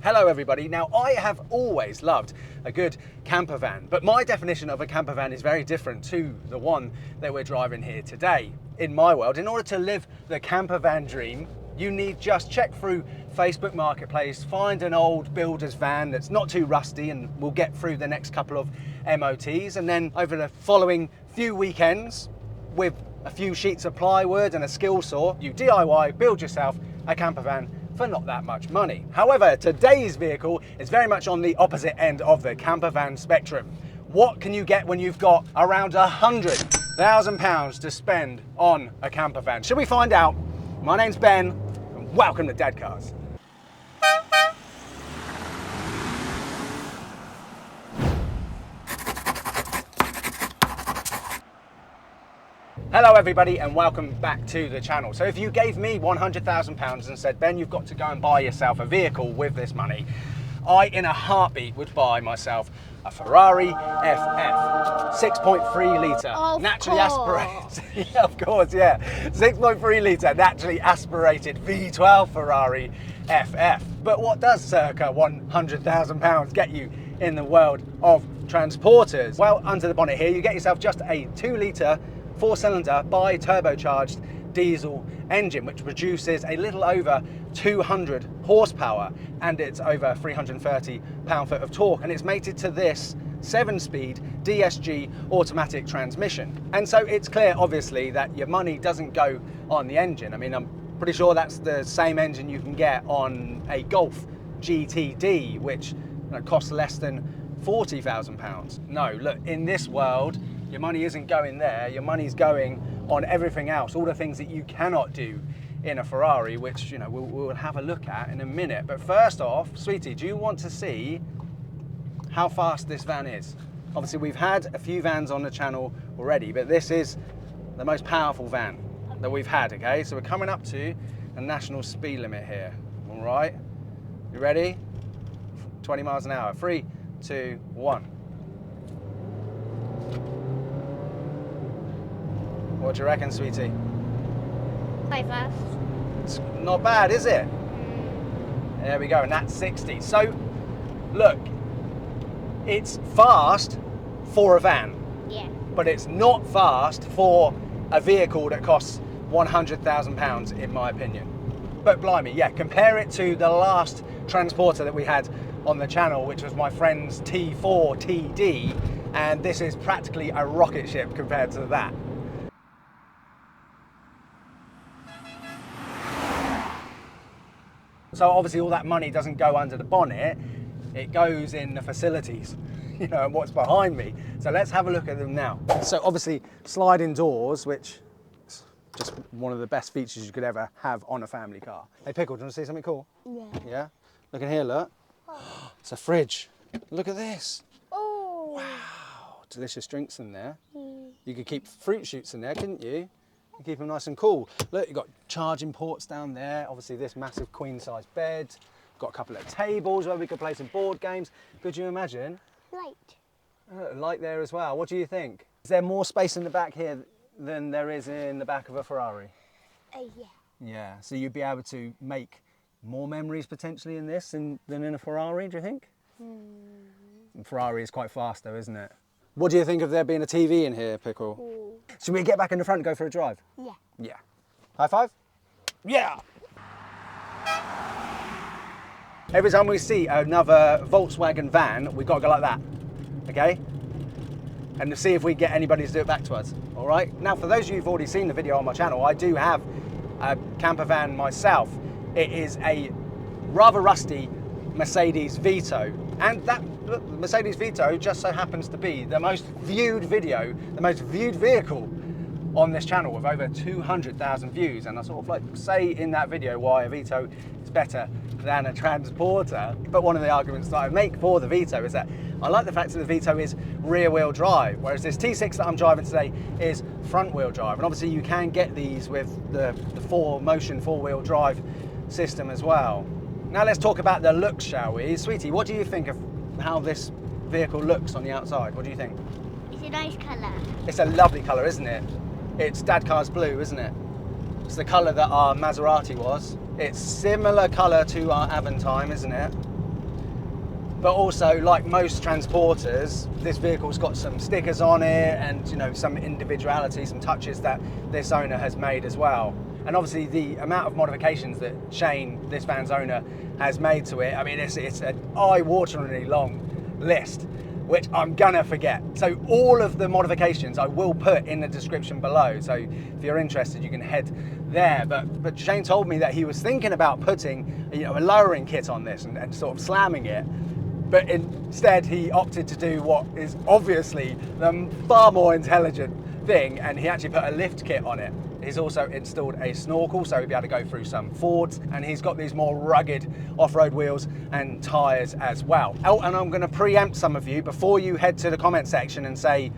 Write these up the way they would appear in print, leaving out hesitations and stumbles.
Hello everybody. Now I have always loved a good camper van, but my definition of a camper van is very different to the one that we're driving here today. In my world, in order to live the camper van dream, you need just check through Facebook Marketplace, find an old builder's van that's not too rusty and will get through the next couple of MOTs, and then over the following few weekends, with a few sheets of plywood and a skill saw, you DIY, build yourself a camper van for not that much money. However, today's vehicle is very much on the opposite end of the camper van spectrum. What can you get when you've got around £100,000 to spend on a camper van? Should we find out? My name's Ben, and welcome to Dadcars. Hello everybody and welcome back to the channel. So if you gave me £100,000 and said, Ben, you've got to go and buy yourself a vehicle with this money, I in a heartbeat would buy myself a Ferrari FF 6.3 litre naturally aspirated. Yeah, of course, yeah. 6.3 litre naturally aspirated V12 Ferrari FF. But what does circa £100,000 get you in the world of transporters? Well, under the bonnet here, you get yourself just a 2 litre 4-cylinder bi-turbocharged diesel engine, which produces a little over 200 horsepower and it's over 330 pound-foot of torque, and it's mated to this 7-speed DSG automatic transmission. And so it's clear, obviously, that your money doesn't go on the engine. I mean, I'm pretty sure that's the same engine you can get on a Golf GTD, which costs less than £40,000. No, look, in this world, your money isn't going there, your money's going on everything else, all the things that you cannot do in a Ferrari, which we'll have a look at in a minute. But first off, sweetie, do you want to see how fast this van is? Obviously we've had a few vans on the channel already, but this is the most powerful van that we've had, okay? So we're coming up to a national speed limit here, all right? You ready? 20 miles an hour, 3, 2, 1. What do you reckon, sweetie? Quite fast. It's not bad, is it? There we go, and that's 60. So, look, it's fast for a van. Yeah. But it's not fast for a vehicle that costs £100,000, in my opinion. But blimey, yeah, compare it to the last transporter that we had on the channel, which was my friend's T4 TD, and this is practically a rocket ship compared to that. So obviously all that money doesn't go under the bonnet, it goes in the facilities, and what's behind me. So let's have a look at them now. So obviously sliding doors, which is just one of the best features you could ever have on a family car. Hey Pickle, do you want to see something cool? Yeah. Yeah? Look in here, look. Oh. It's a fridge. Look at this. Oh. Wow, delicious drinks in there. Mm. You could keep fruit shoots in there, couldn't you? You keep them nice and cool. Look, you've got charging ports down there. Obviously this massive queen size bed. Got a couple of tables where we could play some board games. Could you imagine? Light. Light there as well. What do you think? Is there more space in the back here than there is in the back of a Ferrari? Yeah. Yeah, so you'd be able to make more memories potentially in this than in a Ferrari, do you think? Ferrari is quite fast though, isn't it? What do you think of there being a TV in here, Pickle? Mm. Should we get back in the front and go for a drive? Yeah. Yeah. High five? Yeah! Every time we see another Volkswagen van, we've got to go like that, okay? And to see if we get anybody to do it back to us, all right? Now, for those of you who've already seen the video on my channel, I do have a camper van myself. It is a rather rusty Mercedes Vito, and that Mercedes Vito just so happens to be the most viewed video, the most viewed vehicle on this channel with over 200,000 views. And I sort of like say in that video why a Vito is better than a transporter. But one of the arguments that I make for the Vito is that I like the fact that the Vito is rear wheel drive, whereas this T6 that I'm driving today is front wheel drive. And obviously you can get these with the 4Motion 4-wheel drive system as well. Now let's talk about the looks, shall we? Sweetie, what do you think of how this vehicle looks on the outside? What do you think? It's a nice colour. It's a lovely colour, isn't it? It's Dadcars blue, isn't it? It's the colour that our Maserati was. It's similar colour to our Aventime, isn't it? But also, like most transporters, this vehicle's got some stickers on it and, you know, some individuality, some touches that this owner has made as well. And obviously the amount of modifications that Shane, this van's owner, has made to it, I mean, it's an eye-wateringly long list, which I'm gonna forget. So all of the modifications I will put in the description below. So if you're interested, you can head there. But Shane told me that he was thinking about putting, you know, a lowering kit on this and sort of slamming it. But instead he opted to do what is obviously the far more intelligent thing, and he actually put a lift kit on it. He's also installed a snorkel, so he'll be able to go through some fords, and he's got these more rugged off-road wheels and tyres as well. Oh, and I'm going to preempt some of you before you head to the comment section and say,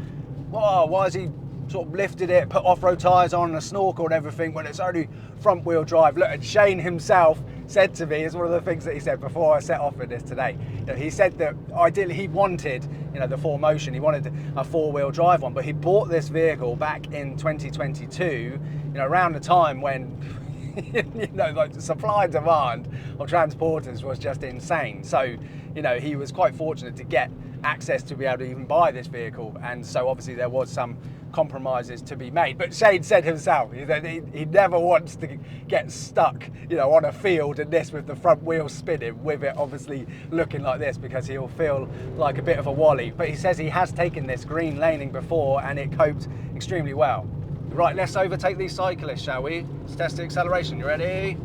"Whoa, why has he sort of lifted it, put off-road tyres on and a snorkel and everything when it's only front-wheel drive?" Look, and Shane himself said to me, it's one of the things that he said before I set off with this today, you know, he said that ideally he wanted, you know, the 4Motion, he wanted a 4-wheel drive one, but he bought this vehicle back in 2022, you know, around the time when you know, like the supply and demand of transporters was just insane. So, you know, he was quite fortunate to get access to be able to even buy this vehicle, and so obviously there was some compromises to be made. But Shane said himself that he never wants to get stuck, you know, on a field and this with the front wheel spinning, with it obviously looking like this, because he'll feel like a bit of a wally. But he says he has taken this green laning before and it coped extremely well. Right, let's overtake these cyclists, shall we? Let's test the acceleration. You ready?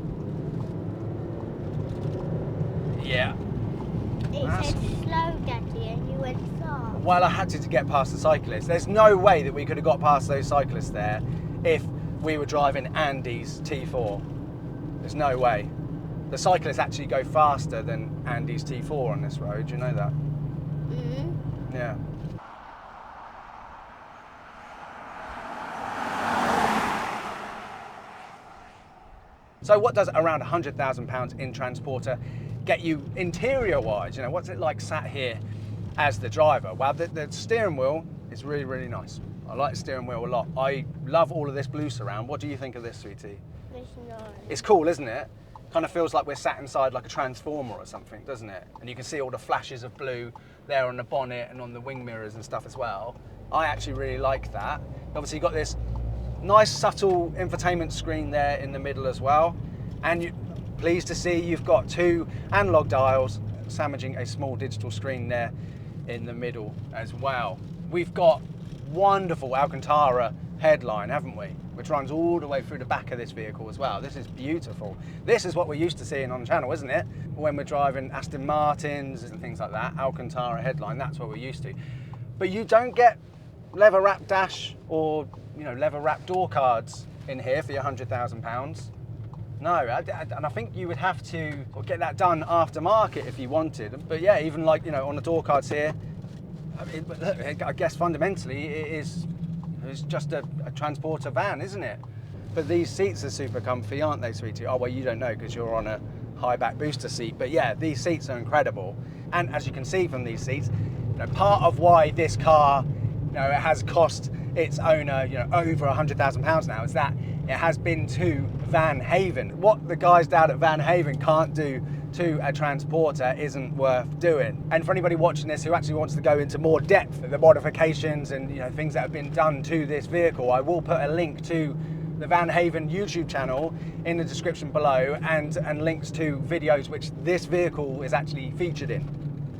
Yeah. It said slow, Daddy, and you went fast. Well, I had to get past the cyclists. There's no way that we could have got past those cyclists there if we were driving Andy's T4. There's no way. The cyclists actually go faster than Andy's T4 on this road. Do you know that? Mm-hmm. Yeah. So what does around £100,000 in Transporter get you interior-wise? You know, what's it like sat here as the driver? Well, the steering wheel is really, really nice. I like the steering wheel a lot. I love all of this blue surround. What do you think of this, sweetie? It's nice. It's cool, isn't it? Kind of feels like we're sat inside like a transformer or something, doesn't it? And you can see all the flashes of blue there on the bonnet and on the wing mirrors and stuff as well. I actually really like that. Obviously, you've got this nice subtle infotainment screen there in the middle as well, and you're pleased to see you've got 2 analog dials sandwiching a small digital screen there in the middle as well. We've got wonderful Alcantara headline, haven't we, which runs all the way through the back of this vehicle as well. This is beautiful. This is what we're used to seeing on the channel, isn't it? When we're driving Aston Martins and things like that, Alcantara headline, that's what we're used to. But you don't get leather wrap dash or, you know, leather wrap door cards in here for your £100,000. No, and I think you would have to get that done aftermarket if you wanted. But yeah, even like, you know, on the door cards here, I guess fundamentally it's just a transporter van, isn't it? But these seats are super comfy, aren't they, sweetie? Oh, well, you don't know because you're on a high back booster seat. But yeah, these seats are incredible. And as you can see from these seats, you know, part of why this car, you know, it has cost its owner, you know, over £100,000 now, is that it has been to Van Haven. What the guys down at Van Haven can't do to a Transporter isn't worth doing. And for anybody watching this who actually wants to go into more depth of the modifications and, you know, things that have been done to this vehicle, I will put a link to the Van Haven YouTube channel in the description below, and links to videos which this vehicle is actually featured in.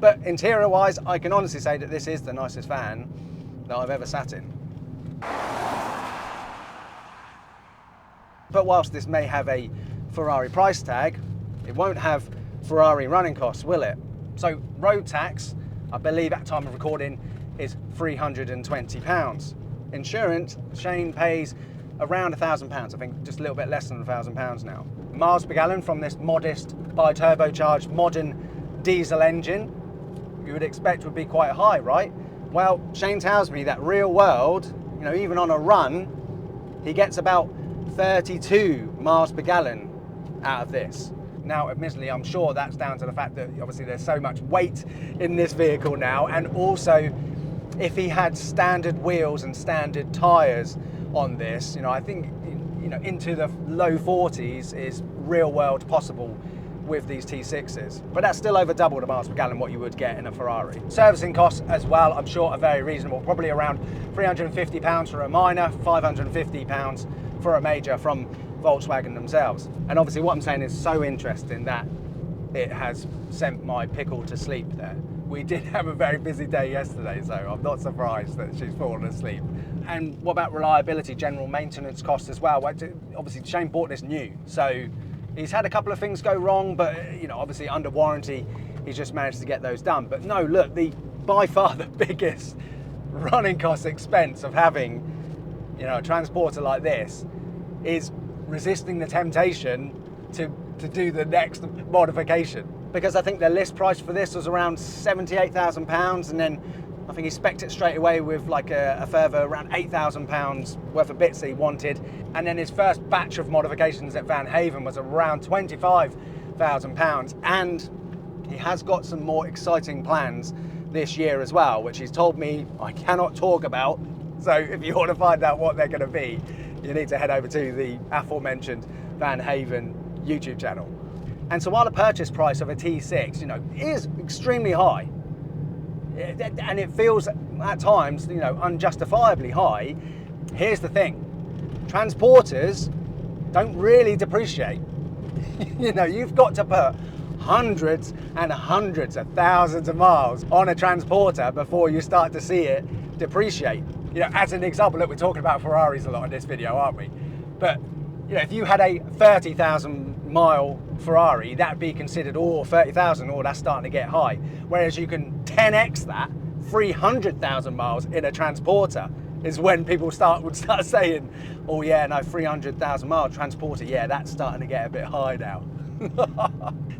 But interior wise, I can honestly say that this is the nicest van that I've ever sat in. But whilst this may have a Ferrari price tag, it won't have Ferrari running costs, will it? So road tax, I believe at time of recording, is £320. Insurance, Shane pays around £1,000, I think just a little bit less than £1,000 now. Miles per gallon from this modest bi-turbocharged modern diesel engine, you would expect would be quite high, right? Well, Shane tells me that real world, you know, even on a run, he gets about 32 miles per gallon out of this. Now, admittedly, I'm sure that's down to the fact that obviously there's so much weight in this vehicle now, and also if he had standard wheels and standard tyres on this, you know, I think, you know, into the low 40s is real world possible with these T6s, but that's still over double the miles per gallon what you would get in a Ferrari. Servicing costs as well, I'm sure, are very reasonable, probably around £350 for a minor, £550 for a major from Volkswagen themselves. And obviously what I'm saying is so interesting that it has sent my pickle to sleep there. We did have a very busy day yesterday, so I'm not surprised that she's fallen asleep. And what about reliability, general maintenance costs as well? Obviously Shane bought this new, so he's had a couple of things go wrong, but you know, obviously under warranty, he's just managed to get those done. But no, look, by far the biggest running cost expense of having, you know, a transporter like this is resisting the temptation to do the next modification. Because I think the list price for this was around £78,000, and then I think he spec'd it straight away with like a further around £8,000 worth of bits that he wanted. And then his first batch of modifications at Van Haven was around £25,000. And he has got some more exciting plans this year as well, which he's told me I cannot talk about. So if you want to find out what they're going to be, you need to head over to the aforementioned Van Haven YouTube channel. And so while the purchase price of a T6, you know, is extremely high, and it feels at times, you know, unjustifiably high, here's the thing. Transporters don't really depreciate. You know, you've got to put hundreds and hundreds of thousands of miles on a transporter before you start to see it depreciate. You know, as an example, look, we're talking about Ferraris a lot in this video, aren't we? But, you know, if you had a 30,000 mile Ferrari, that'd be considered, oh, 30,000, oh, that's starting to get high. Whereas you can 10x that, 300,000 miles in a transporter is when people would start saying, oh yeah, no, 300,000 mile transporter, yeah, that's starting to get a bit high now.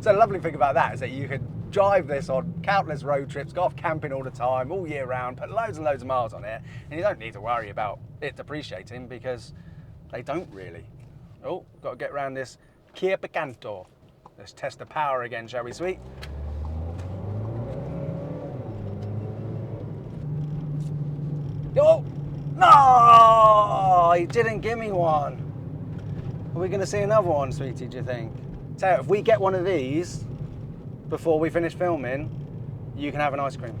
So the lovely thing about that is that you could drive this on countless road trips, go off camping all the time, all year round, put loads and loads of miles on it, and you don't need to worry about it depreciating because they don't really. Oh, got to get around this Kia Picanto. Let's test the power again, shall we, sweet? Oh, no, he didn't give me one. Are we going to see another one, sweetie, do you think? So if we get one of these before we finish filming, you can have an ice cream.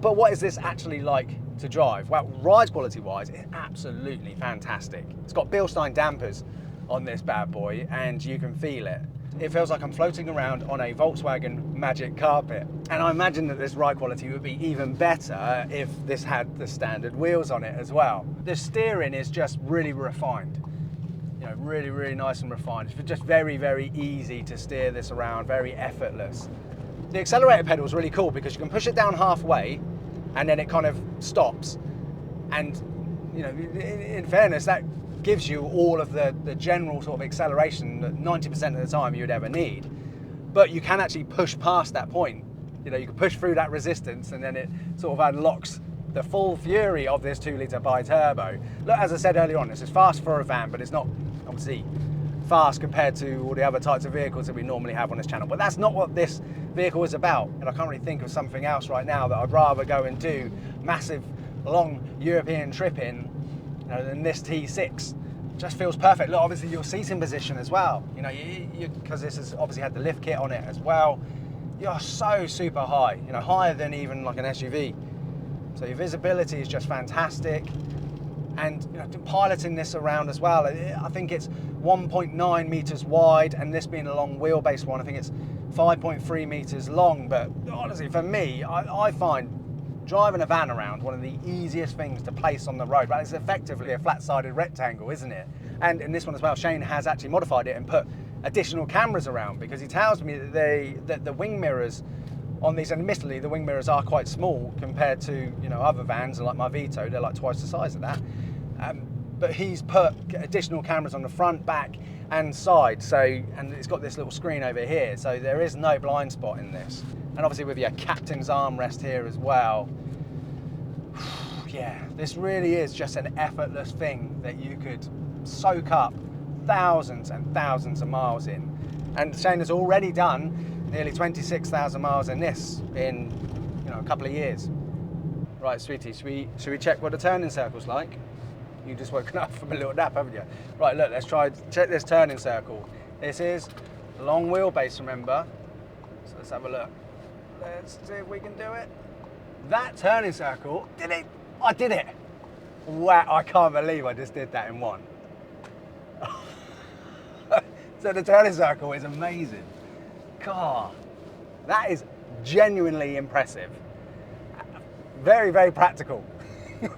But what is this actually like to drive? Well, ride quality wise, it's absolutely fantastic. It's got Bilsten dampers on this bad boy and you can feel it. It feels like I'm floating around on a Volkswagen Magic carpet. And I imagine that this ride quality would be even better if this had the standard wheels on it as well. The steering is just really refined. You know, really, really nice and refined. It's just very, very easy to steer this around, very effortless. The accelerator pedal is really cool because you can push it down halfway and then it kind of stops. And, you know, in fairness, that gives you all of the general sort of acceleration that 90% of the time you would ever need. But you can actually push past that point. You know, you can push through that resistance and then it sort of unlocks the full fury of this 2-litre bi-turbo. Look, as I said earlier on, this is fast for a van, but it's not obviously fast compared to all the other types of vehicles that we normally have on this channel. But that's not what this vehicle is about. And I can't really think of something else right now that I'd rather go and do massive, long European trip in, you know, than this T6. Just feels perfect. Look, obviously your seating position as well. You know, because this has obviously had the lift kit on it as well. You're so super high, you know, higher than even like an SUV. So your visibility is just fantastic. And you know, piloting this around as well, I think it's 1.9 meters wide, and this being a long wheelbase one, I think it's 5.3 meters long. But honestly, for me, I find driving a van around one of the easiest things to place on the road. But it's effectively a flat-sided rectangle, isn't it? And in this one as well, Shane has actually modified it and put additional cameras around, because he tells me that the wing mirrors on these, and admittedly the wing mirrors are quite small compared to, you know, other vans like my Vito, they're like twice the size of that. But he's put additional cameras on the front, back and side, so, and it's got this little screen over here, so there is no blind spot in this. And obviously with your captain's armrest here as well. Yeah, this really is just an effortless thing that you could soak up thousands and thousands of miles in. And Shane has already done nearly 26,000 miles in this in, you know, a couple of years. Right, sweetie, should we check what the turning circle's like? You just woken up from a little nap, haven't you? Right, look, let's try check this turning circle. This is a long wheelbase, remember? So let's have a look. Let's see if we can do it. That turning circle, did it? I did it. Wow, I can't believe I just did that in one. So the turning circle is amazing. God, that is genuinely impressive. Very, very practical.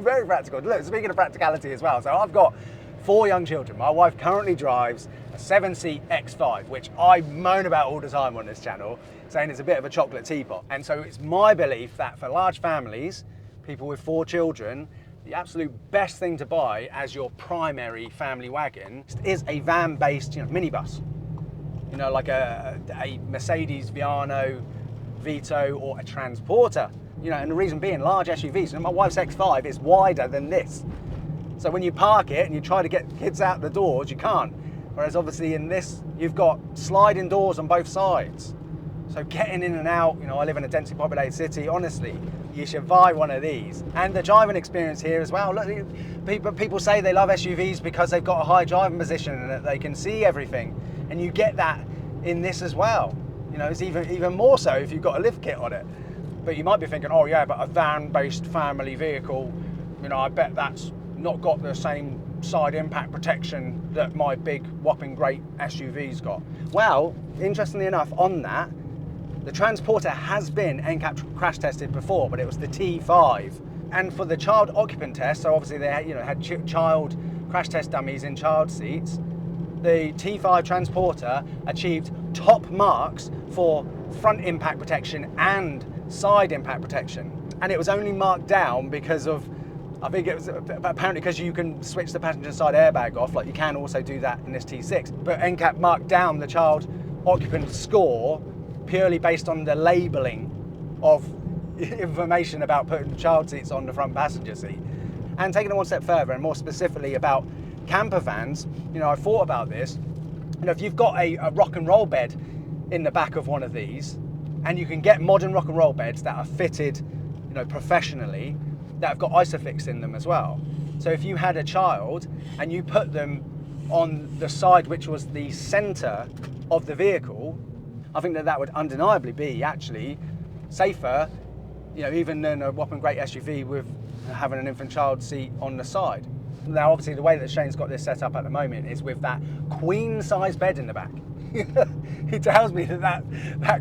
Very practical. Look, speaking of practicality as well, so I've got 4 young children. My wife currently drives a 7-seat X5, which I moan about all the time on this channel, saying it's a bit of a chocolate teapot. And so it's my belief that for large families, people with 4 children, the absolute best thing to buy as your primary family wagon is a van-based, minibus. Like a Mercedes Viano, Vito, or a Transporter. And the reason being, large SUVs. My wife's X5 is wider than this. So when you park it and you try to get kids out the doors, you can't. Whereas obviously in this, you've got sliding doors on both sides. So getting in and out, I live in a densely populated city, honestly, you should buy one of these. And the driving experience here as well. Look, people say they love SUVs because they've got a high driving position and that they can see everything. And you get that in this as well. It's even more so if you've got a lift kit on it. But you might be thinking, oh yeah, but a van-based family vehicle, I bet that's not got the same side impact protection that my big whopping great SUV's got. Well, interestingly enough, on that, the Transporter has been NCAP crash tested before, but it was the T5. And for the child occupant test, so obviously they had child crash test dummies in child seats, the T5 Transporter achieved top marks for front impact protection and side impact protection. And it was only marked down because of, I think it was apparently because you can switch the passenger side airbag off, like you can also do that in this T6. But NCAP marked down the child occupant score purely based on the labelling of information about putting child seats on the front passenger seat. And taking it one step further, and more specifically about camper vans, I thought about this. If you've got a rock and roll bed in the back of one of these, and you can get modern rock and roll beds that are fitted, professionally, that have got Isofix in them as well. So if you had a child and you put them on the side which was the centre of the vehicle, I think that would undeniably be actually safer, even than a whopping great SUV with having an infant child seat on the side. Now, obviously, the way that Shane's got this set up at the moment is with that queen-size bed in the back. He tells me that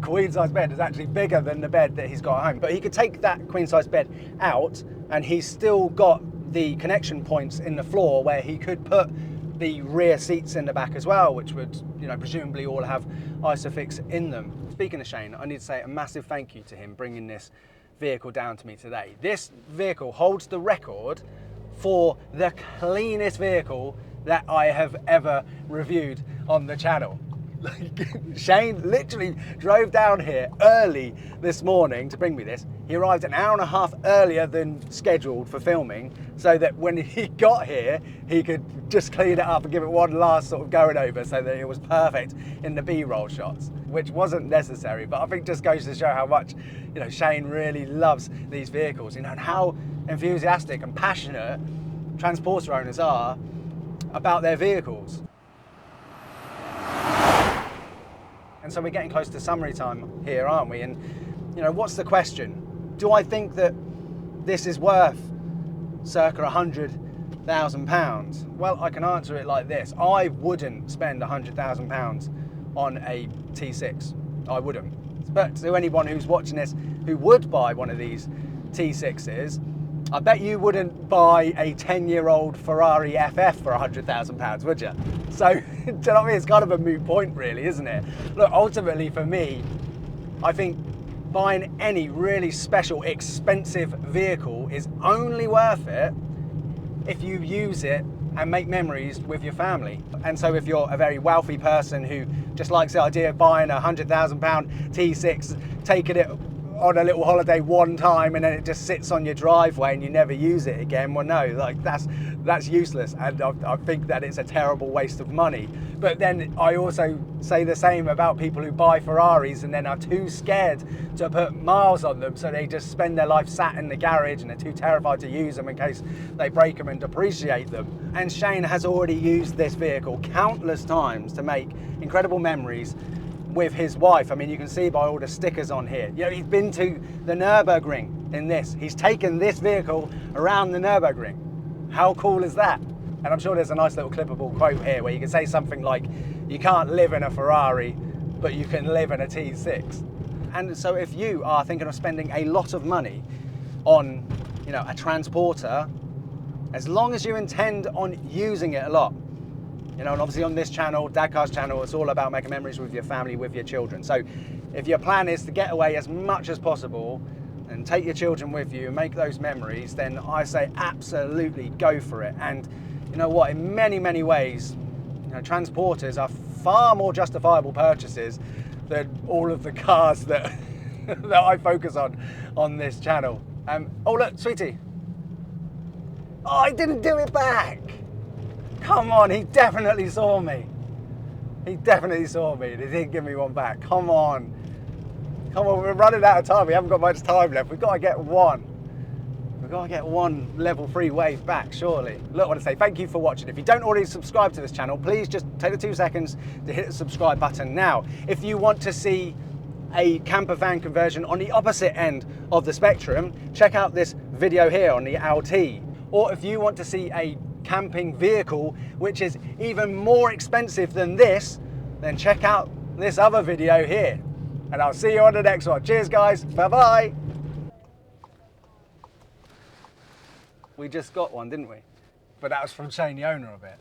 queen-size bed is actually bigger than the bed that he's got at home. But he could take that queen-size bed out, and he's still got the connection points in the floor where he could put the rear seats in the back as well, which would, presumably all have Isofix in them. Speaking of Shane, I need to say a massive thank you to him bringing this vehicle down to me today. This vehicle holds the record for the cleanest vehicle that I have ever reviewed on the channel. Shane literally drove down here early this morning to bring me this. He arrived an hour and a half earlier than scheduled for filming, so that when he got here, he could just clean it up and give it one last sort of going over so that it was perfect in the B-roll shots, which wasn't necessary, but I think just goes to show how much, Shane really loves these vehicles, and how enthusiastic and passionate Transporter owners are about their vehicles. And so we're getting close to summary time here, aren't we? And, what's the question? Do I think that this is worth circa £100,000? Well, I can answer it like this. I wouldn't spend £100,000 on a T6. I wouldn't. But to anyone who's watching this who would buy one of these T6s, I bet you wouldn't buy a 10-year-old Ferrari FF for £100,000, would you? So, do you know what I mean? It's kind of a moot point, really, isn't it? Look, ultimately for me, I think buying any really special, expensive vehicle is only worth it if you use it and make memories with your family. And so if you're a very wealthy person who just likes the idea of buying a £100,000 T6, taking it on a little holiday one time and then it just sits on your driveway and you never use it again. Well, no, like that's useless, and I think that it's a terrible waste of money. But then I also say the same about people who buy Ferraris and then are too scared to put miles on them, so they just spend their life sat in the garage and they're too terrified to use them in case they break them and depreciate them. And Shane has already used this vehicle countless times to make incredible memories with his wife. I mean, you can see by all the stickers on here. You know, he's been to the Nürburgring in this. He's taken this vehicle around the Nürburgring. How cool is that? And I'm sure there's a nice little clippable quote here where you can say something like, you can't live in a Ferrari, but you can live in a T6. And so if you are thinking of spending a lot of money on, you know, a transporter, as long as you intend on using it a lot, you know, and obviously on this channel, Dadcars channel, it's all about making memories with your family, with your children. So if your plan is to get away as much as possible and take your children with you and make those memories, then I say absolutely go for it. And you know what, in many, many ways, you know, transporters are far more justifiable purchases than all of the cars that, that I focus on this channel. Oh look, sweetie. Oh, I didn't do it back. Come on, he definitely saw me. He definitely saw me. He didn't give me one back. Come on. Come on, we're running out of time. We haven't got much time left. We've got to get one. We've got to get one level 3 wave back, surely. Look, I want to say thank you for watching. If you don't already subscribe to this channel, please just take the 2 seconds to hit the subscribe button now. If you want to see a camper van conversion on the opposite end of the spectrum, check out this video here on the LT. Or if you want to see a camping vehicle which is even more expensive than this, then check out this other video here. And I'll see you on the next one. Cheers guys, bye bye. We just got one, didn't we? But that was from Shane, the owner of it.